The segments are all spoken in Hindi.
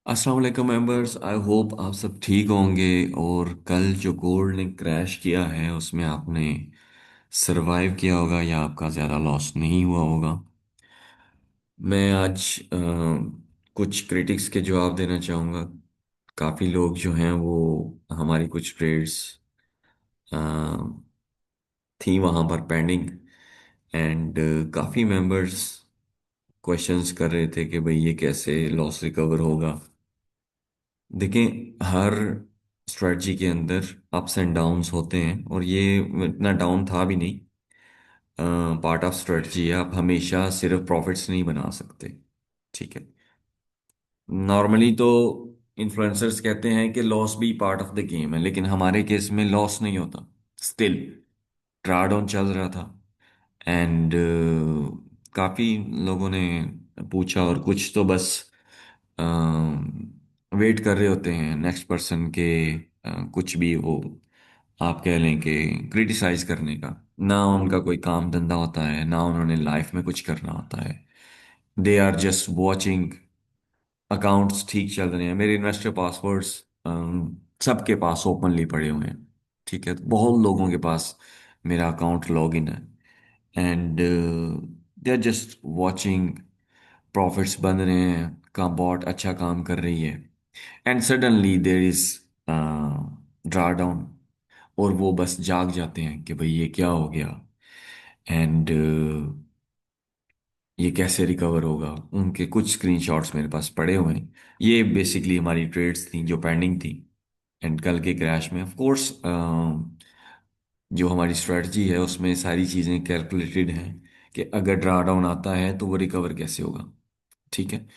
अस्सलाम वालेकुम मेंबर्स। आई होप आप सब ठीक होंगे। और कल जो गोल्ड ने क्रैश किया है उसमें आपने सरवाइव किया होगा या आपका ज़्यादा लॉस नहीं हुआ होगा। मैं आज कुछ क्रिटिक्स के जवाब देना चाहूँगा। काफ़ी लोग जो हैं वो हमारी कुछ ट्रेड्स थी वहाँ पर पेंडिंग। एंड काफ़ी मेंबर्स क्वेश्चंस कर रहे थे कि भाई ये कैसे लॉस रिकवर होगा। देखें, हर स्ट्रेटजी के अंदर अप्स एंड डाउन्स होते हैं और ये इतना डाउन था भी नहीं। पार्ट ऑफ स्ट्रेटजी है, आप हमेशा सिर्फ प्रॉफिट्स नहीं बना सकते। ठीक है। नॉर्मली तो इन्फ्लुएंसर्स कहते हैं कि लॉस भी पार्ट ऑफ द गेम है, लेकिन हमारे केस में लॉस नहीं होता। स्टिल ड्राडाउन चल रहा था। एंड काफ़ी लोगों ने पूछा और कुछ तो बस वेट कर रहे होते हैं नेक्स्ट पर्सन के कुछ भी वो आप कह लें कि क्रिटिसाइज करने का। ना उनका कोई काम धंधा होता है, ना उन्होंने लाइफ में कुछ करना होता है। They are just watching accounts ठीक चल रहे हैं। मेरे इन्वेस्टर पासवर्ड्स सबके पास ओपनली पड़े हुए हैं। ठीक है, तो बहुत लोगों के पास मेरा अकाउंट लॉग इन है। And they are just watching, profits बन रहे हैं, का बॉट अच्छा काम कर रही है। And suddenly there is draw down और वो बस जाग जाते हैं कि भाई ये क्या हो गया। एंड ये कैसे रिकवर होगा। उनके कुछ स्क्रीनशॉट्स मेरे पास पड़े हुए हैं। ये बेसिकली हमारी ट्रेड्स थी जो पेंडिंग थी। एंड कल के क्रैश में ऑफ कोर्स जो हमारी स्ट्रेटजी है उसमें सारी चीज़ें कैलकुलेटेड हैं कि अगर ड्रा डाउन आता है तो वो रिकवर कैसे होगा। ठीक है।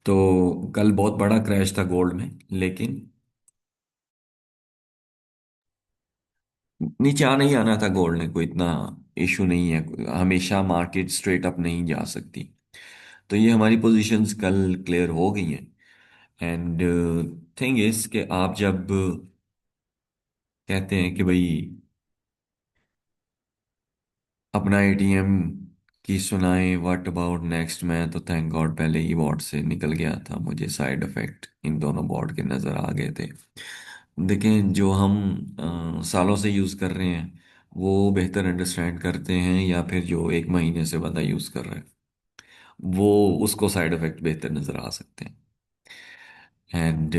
तो कल बहुत बड़ा क्रैश था गोल्ड में, लेकिन नीचे आना ही आना था गोल्ड ने, कोई इतना इशू नहीं है। हमेशा मार्केट स्ट्रेट अप नहीं जा सकती। तो ये हमारी पोजीशंस कल क्लियर हो गई हैं। एंड थिंग इज कि आप जब कहते हैं कि भाई अपना एटीएम की सुनाए, व्हाट अबाउट नेक्स्ट, मैं तो थैंक गॉड पहले ही बॉर्ड से निकल गया था। मुझे साइड इफेक्ट इन दोनों बॉर्ड के नज़र आ गए थे। देखें, जो हम सालों से यूज़ कर रहे हैं वो बेहतर अंडरस्टैंड करते हैं, या फिर जो एक महीने से ज़्यादा यूज़ कर रहे हैं वो उसको साइड इफेक्ट बेहतर नज़र आ सकते हैं। एंड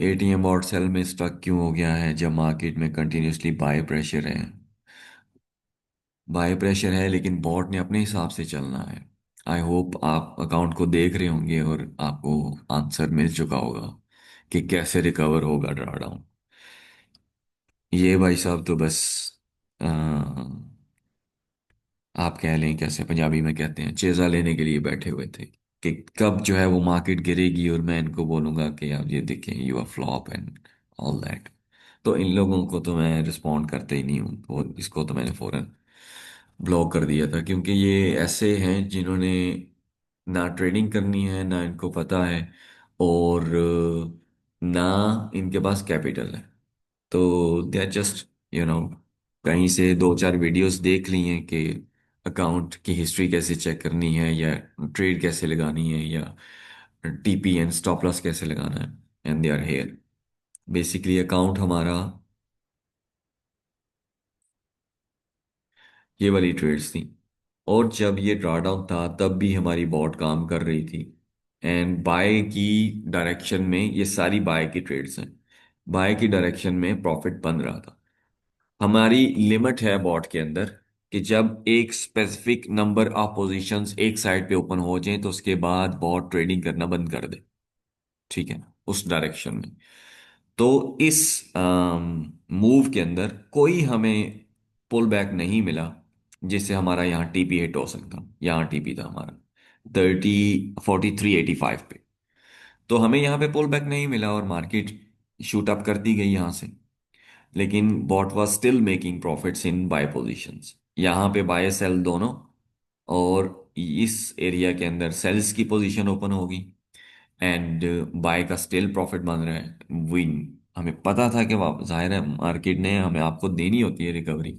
एटीएम और सेल में स्टक क्यों हो गया है जब मार्केट में कंटिन्यूसली बाय प्रेशर है। बाय प्रेशर है लेकिन बॉट ने अपने हिसाब से चलना है। आई होप आप अकाउंट को देख रहे होंगे और आपको आंसर मिल चुका होगा कि कैसे रिकवर होगा ड्रॉडाउन। ये भाई साहब तो बस अ, आप कह लें, कैसे पंजाबी में कहते हैं, चेजा लेने के लिए बैठे हुए थे कि कब जो है वो मार्केट गिरेगी और मैं इनको बोलूंगा कि आप ये देखें, you are flop and all that. तो इन लोगों को तो मैं रिस्पॉन्ड करते ही नहीं हूँ, और इसको तो मैंने फौरन ब्लॉक कर दिया था, क्योंकि ये ऐसे हैं जिन्होंने ना ट्रेडिंग करनी है, ना इनको पता है, और ना इनके पास कैपिटल है। तो दे आर जस्ट कहीं से दो चार वीडियोस देख ली हैं कि अकाउंट की हिस्ट्री कैसे चेक करनी है, या ट्रेड कैसे लगानी है, या टीपी एंड स्टॉप लॉस कैसे लगाना है। And they are here. Basically account हमारा ये वाली ट्रेड्स थी। और जब ये ड्रॉडाउन था तब भी हमारी बॉट काम कर रही थी। एंड बाय की डायरेक्शन में, ये सारी बाय की ट्रेड्स हैं, बाय की डायरेक्शन में प्रॉफिट बन रहा था। हमारी लिमिट है बॉट के अंदर कि जब एक स्पेसिफिक नंबर ऑफ पोजीशंस एक साइड पे ओपन हो जाएं तो उसके बाद बॉट ट्रेडिंग करना बंद कर दे। ठीक है, उस डायरेक्शन में। तो इस मूव के अंदर कोई हमें पुल बैक नहीं मिला जिससे हमारा यहाँ टीपी हिट हो सकता। यहाँ टीपी था हमारा 43.85 पे। तो हमें यहाँ पे पुल बैक नहीं मिला और मार्केट शूट अप कर दी गई यहाँ से। लेकिन bot was still making profits in buy positions, यहाँ पे बाय सेल दोनों। और इस एरिया के अंदर सेल्स की पोजीशन ओपन होगी एंड बाय का स्टिल प्रॉफिट बन रहा है। विन, हमें पता था कि जाहिर है मार्केट ने हमें आपको देनी होती है रिकवरी।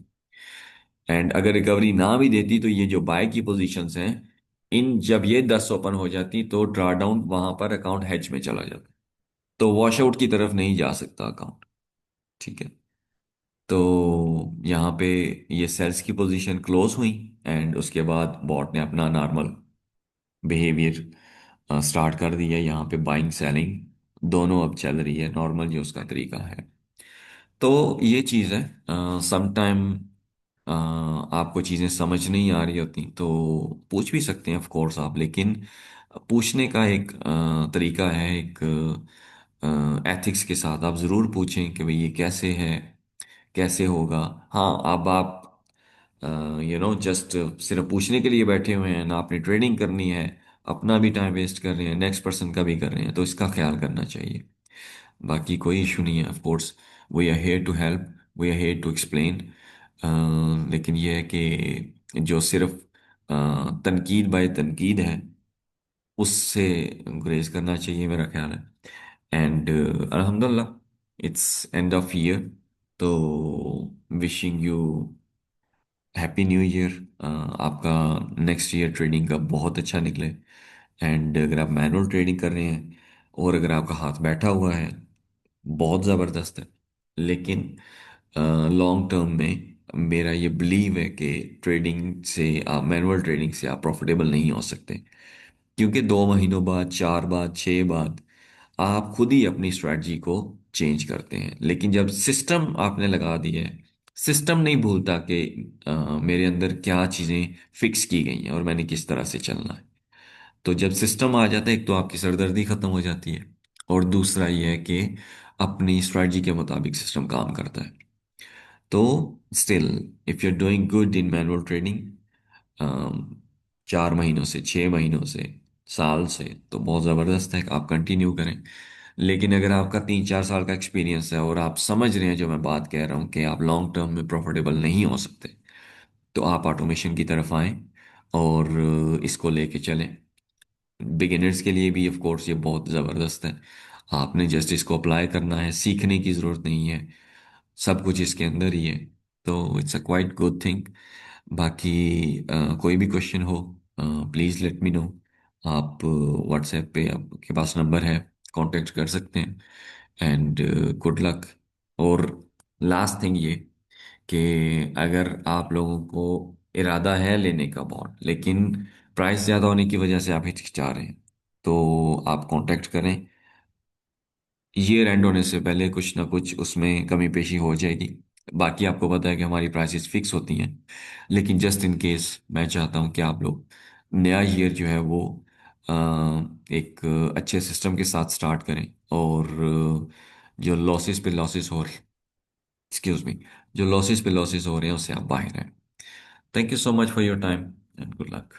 एंड अगर रिकवरी ना भी देती तो ये जो बाय की पोजीशंस हैं इन जब ये 10 ओपन हो जाती तो ड्रा डाउन वहां पर अकाउंट हैच में चला जाता, तो वॉश आउट की तरफ नहीं जा सकता अकाउंट। ठीक है। तो यहाँ पे ये सेल्स की पोजीशन क्लोज हुई, एंड उसके बाद बॉट ने अपना नॉर्मल बिहेवियर स्टार्ट कर दिया। यहाँ पे बाइंग सेलिंग दोनों अब चल रही है नॉर्मल, जो उसका तरीका है। तो ये चीज़ है, सम टाइम आपको चीज़ें समझ नहीं आ रही होती तो पूछ भी सकते हैं ऑफ कोर्स आप, लेकिन पूछने का एक तरीका है, एक एथिक्स के साथ आप ज़रूर पूछें कि भाई ये कैसे है, कैसे होगा। हाँ, अब आप जस्ट सिर्फ पूछने के लिए बैठे हुए हैं ना, आपने ट्रेडिंग करनी है, अपना भी टाइम वेस्ट कर रहे हैं, नेक्स्ट पर्सन का भी कर रहे हैं, तो इसका ख्याल करना चाहिए। बाकी कोई इशू नहीं है of course, we are here to help, we are here to explain. लेकिन ये है कि जो सिर्फ तनकीद बाय तनकीद है, उससे गुरेज करना चाहिए मेरा ख्याल है। एंड अल्हम्दुलिल्लाह इट्स एंड ऑफ ईयर, तो wishing you happy new year. आपका नेक्स्ट ईयर ट्रेडिंग का बहुत अच्छा निकले। एंड अगर आप मैनुअल ट्रेडिंग कर रहे हैं और अगर आपका हाथ बैठा हुआ है, बहुत ज़बरदस्त है। लेकिन लॉन्ग टर्म में मेरा ये बिलीव है कि ट्रेडिंग से आप मैनुअल ट्रेडिंग से आप प्रॉफिटेबल नहीं हो सकते, क्योंकि 2 महीनों बाद, 4 बाद, 6 बाद आप खुद ही अपनी स्ट्रेटजी को चेंज करते हैं। लेकिन जब सिस्टम आपने लगा दिया है, सिस्टम नहीं भूलता कि मेरे अंदर क्या चीज़ें फिक्स की गई हैं और मैंने किस तरह से चलना है। तो जब सिस्टम आ जाता है, एक तो आपकी सरदर्दी खत्म हो जाती है, और दूसरा ये है कि अपनी स्ट्रेटजी के मुताबिक सिस्टम काम करता है। तो still, if you are doing good in manual trading, 4 महीनों से, 6 महीनों से, साल से, तो बहुत ज़बरदस्त है, आप कंटिन्यू करें। लेकिन अगर आपका 3-4 साल का एक्सपीरियंस है और आप समझ रहे हैं जो मैं बात कह रहा हूँ कि आप लॉन्ग टर्म में प्रॉफिटेबल नहीं हो सकते, तो आप ऑटोमेशन की तरफ आएं और इसको लेके चलें। बिगिनर्स के लिए भी ऑफ कोर्स ये बहुत ज़बरदस्त है। आपने जस्ट इसको अप्लाई करना है, सीखने की ज़रूरत नहीं है, सब कुछ इसके अंदर ही है। तो it's a quite good thing. बाकी कोई भी क्वेश्चन हो, प्लीज़ लेट मी नो। आप व्हाट्सएप पे आपके पास नंबर है, कांटेक्ट कर सकते हैं। And good luck. और लास्ट थिंग ये कि अगर आप लोगों को इरादा है लेने का बॉन्ड, लेकिन प्राइस ज़्यादा होने की वजह से आप हिचकिचा रहे हैं, तो आप कांटेक्ट करें। ईयर एंड होने से पहले कुछ ना कुछ उसमें कमी पेशी हो जाएगी। बाकी आपको पता है कि हमारी प्राइसेस फिक्स होती हैं, लेकिन जस्ट इन केस मैं चाहता हूं कि आप लोग नया ईयर जो है वो अ, एक अच्छे सिस्टम के साथ स्टार्ट करें, और जो लॉसेस पे लॉसेस हो रहे एक्सक्यूज मी जो लॉसेस पे लॉसेस हो रहे हैं उससे आप बाहर आए। Thank you so much for your time and good luck.